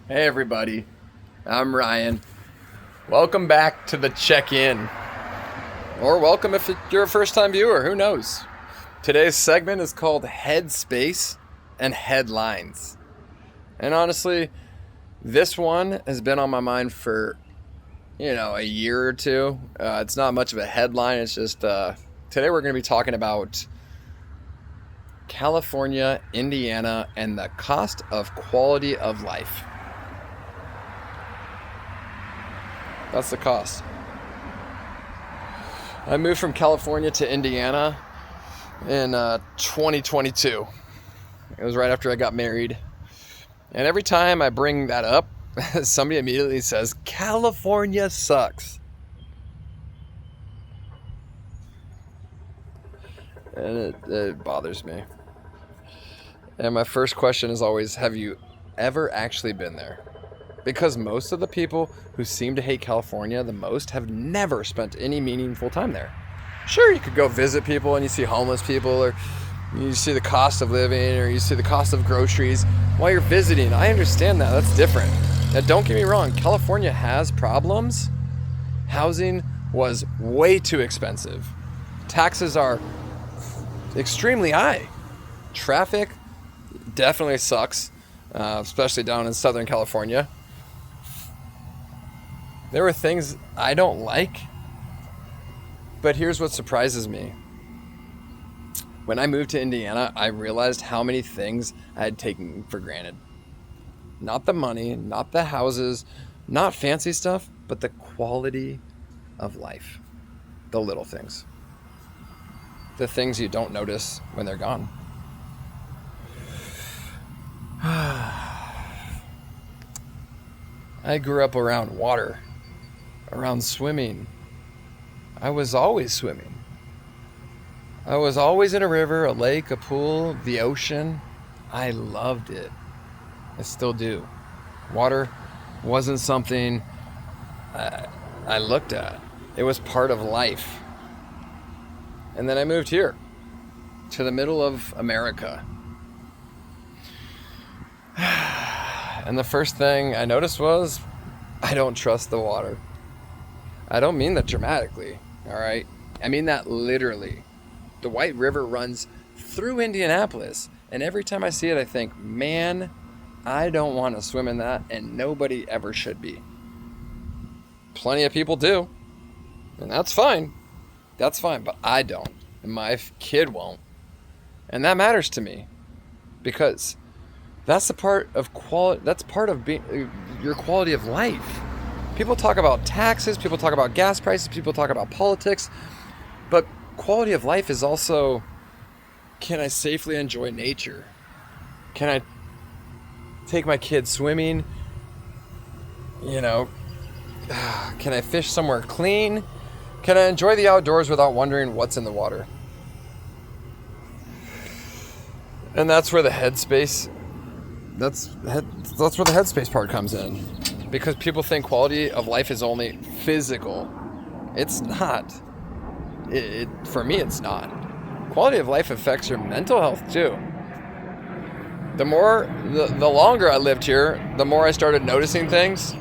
Hey everybody, I'm Ryan. Welcome back to the check-in. Or welcome if you're a first-time viewer, who knows? Today's segment is called Headspace and Headlines. And honestly, this one has been on my mind for, a year or two. It's not much of a headline, it's just today we're going to be talking about California, Indiana, and the cost of quality of life. That's the cost. I moved from California to Indiana in 2022. It was right after I got married. And every time I bring that up, somebody immediately says, California sucks. And it bothers me. And my first question is always, have you ever actually been there? Because most of the people who seem to hate California the most have never spent any meaningful time there. Sure, you could go visit people and you see homeless people, or you see the cost of living, or you see the cost of groceries while you're visiting. I understand that. That's different. Now, don't get me wrong. California has problems. Housing was way too expensive. Taxes are extremely high. Traffic definitely sucks, especially down in Southern California. There were things I don't like, but here's what surprises me. When I moved to Indiana, I realized how many things I had taken for granted. Not the money, not the houses, not fancy stuff, but the quality of life. The little things. The things you don't notice when they're gone. I grew up around water, around swimming. I was always swimming. I was always in a river, a lake, a pool, the ocean. I loved it. I still do. Water wasn't something I looked at. It was part of life. And then I moved here to the middle of America. And the first thing I noticed was I don't trust the water. I don't mean that dramatically, all right? I mean that literally. The White River runs through Indianapolis, and every time I see it, I think, man, I don't want to swim in that, and nobody ever should be. Plenty of people do, and that's fine. That's fine, but I don't, and my kid won't. And that matters to me, because that's the part of quality. That's part of being your quality of life. People talk about taxes, people talk about gas prices, people talk about politics, but quality of life is also, can I safely enjoy nature? Can I take my kids swimming? Can I fish somewhere clean? Can I enjoy the outdoors without wondering what's in the water? And that's where the headspace, that's where the headspace part comes in. Because people think quality of life is only physical. It's not. For me, it's not. Quality of life affects your mental health too. The longer I lived here, the more I started noticing things.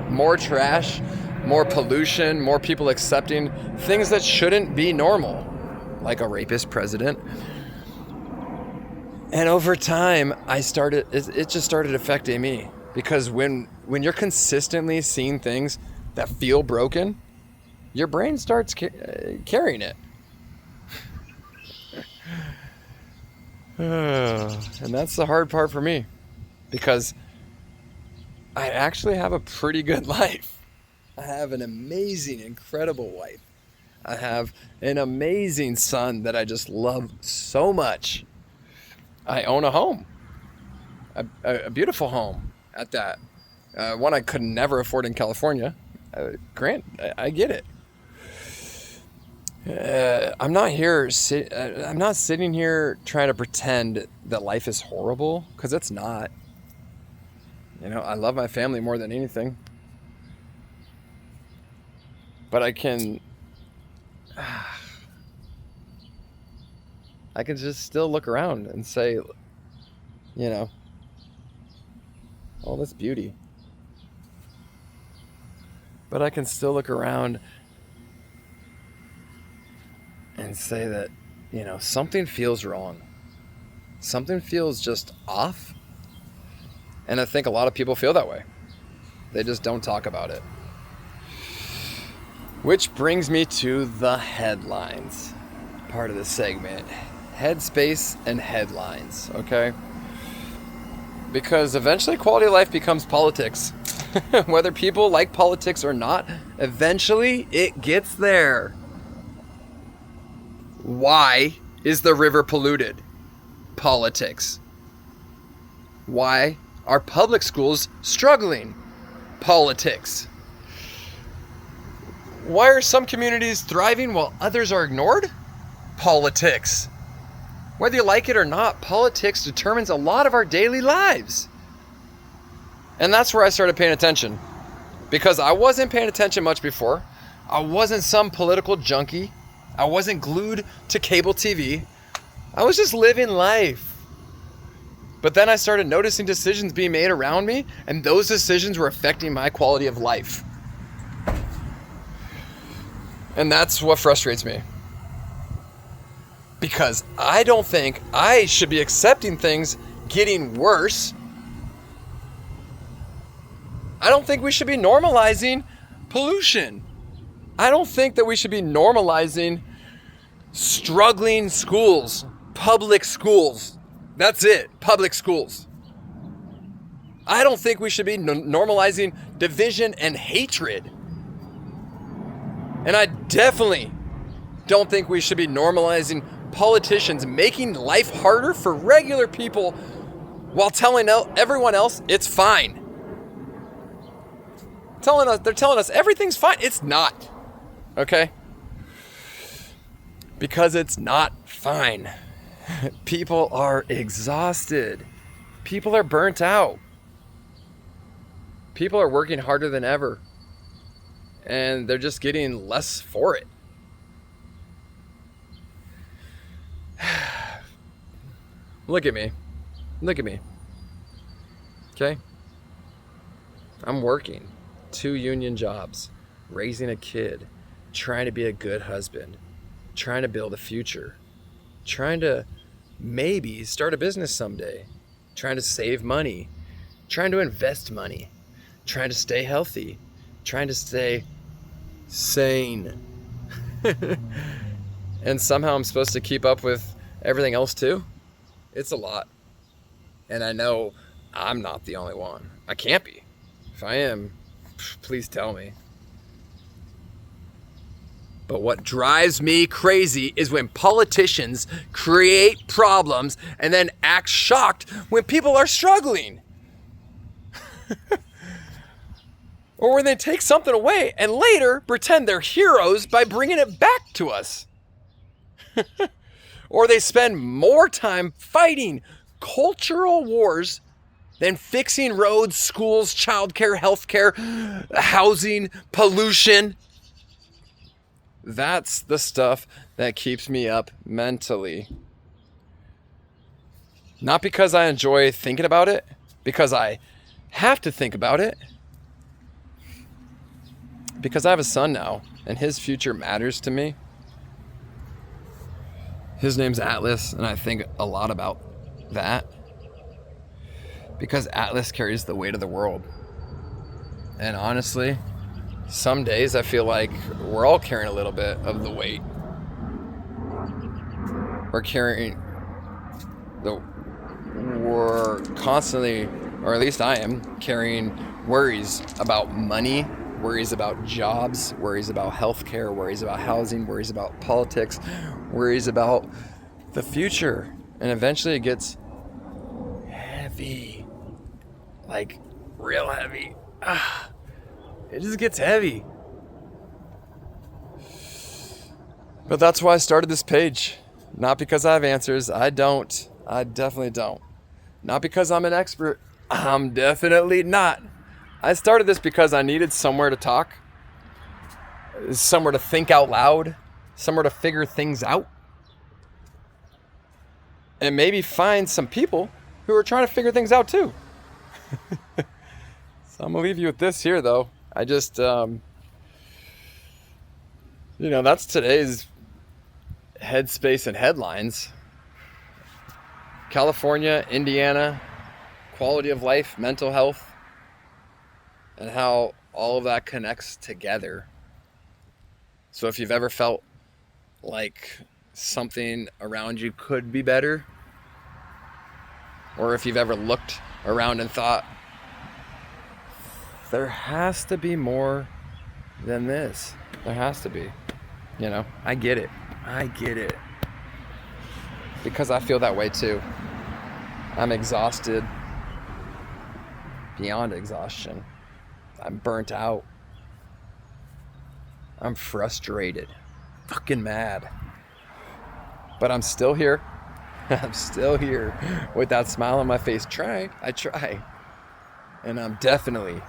More trash, more pollution, more people accepting things that shouldn't be normal. Like a rapist president. And over time, it just started affecting me. Because when you're consistently seeing things that feel broken, your brain starts carrying it. And that's the hard part for me. Because I actually have a pretty good life. I have an amazing, incredible wife. I have an amazing son that I just love so much. I own a home. A beautiful home at that. One I could never afford in California. I get it. I'm not sitting here trying to pretend that life is horrible, because it's not. I love my family more than anything. But I can just still look around and say, all this beauty. But I can still look around and say that, something feels wrong. Something feels just off. And I think a lot of people feel that way. They just don't talk about it. Which brings me to the headlines part of the segment. Headspace and headlines, okay? Because eventually quality of life becomes politics. Whether people like politics or not, eventually it gets there. Why is the river polluted? Politics. Why are public schools struggling? Politics. Why are some communities thriving while others are ignored? Politics. Whether you like it or not, politics determines a lot of our daily lives. And that's where I started paying attention. Because I wasn't paying attention much before. I wasn't some political junkie. I wasn't glued to cable TV. I was just living life. But then I started noticing decisions being made around me, and those decisions were affecting my quality of life. And that's what frustrates me. Because I don't think I should be accepting things getting worse. I don't think we should be normalizing pollution. I don't think that we should be normalizing struggling schools, public schools. That's it, public schools. I don't think we should be normalizing division and hatred. And I definitely don't think we should be normalizing politicians making life harder for regular people while telling everyone else it's fine. They're telling us everything's fine. It's not. Okay? Because it's not fine. People are exhausted. People are burnt out. People are working harder than ever. And they're just getting less for it. Look at me. Look at me. Okay? I'm working 2 union jobs, raising a kid, trying to be a good husband, trying to build a future, trying to maybe start a business someday, trying to save money, trying to invest money, trying to stay healthy, trying to stay sane. And somehow I'm supposed to keep up with everything else too? It's a lot. And I know I'm not the only one. I can't be. If I am, please tell me. But what drives me crazy is when politicians create problems and then act shocked when people are struggling. Or when they take something away and later pretend they're heroes by bringing it back to us. Or they spend more time fighting cultural wars than fixing roads, schools, childcare, healthcare, housing, pollution. That's the stuff that keeps me up mentally. Not because I enjoy thinking about it, because I have to think about it. Because I have a son now, and his future matters to me. His name's Atlas, and I think a lot about that. Because Atlas carries the weight of the world. And honestly, some days I feel like we're all carrying a little bit of the weight. We're constantly, or at least I am, carrying worries about money, worries about jobs, worries about healthcare, worries about housing, worries about politics, worries about the future. And eventually it gets heavy. Like, real heavy. It just gets heavy. But that's why I started this page. Not because I have answers. I don't. I definitely don't. Not because I'm an expert. I'm definitely not. I started this because I needed somewhere to talk, somewhere to think out loud, somewhere to figure things out, and maybe find some people who are trying to figure things out too. So I'm gonna leave you with this here, though. I just That's today's Headspace and headlines. California, Indiana, quality of life, mental health, and how all of that connects together. So if you've ever felt like something around you could be better, or if you've ever looked around and thought, there has to be more than this. There has to be. I get it. Because I feel that way too. I'm exhausted. Beyond exhaustion. I'm burnt out. I'm frustrated. Fucking mad. But I'm still here. I'm still here with that smile on my face. I try. And I'm definitely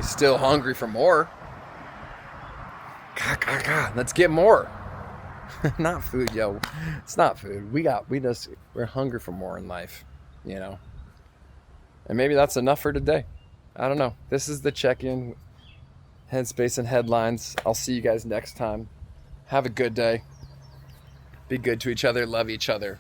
still hungry for more. Let's get more. Not food, yo. It's not food. We're hungry for more in life, And maybe that's enough for today. I don't know. This is the check-in, Headspace and headlines. I'll see you guys next time. Have a good day. Be good to each other. Love each other.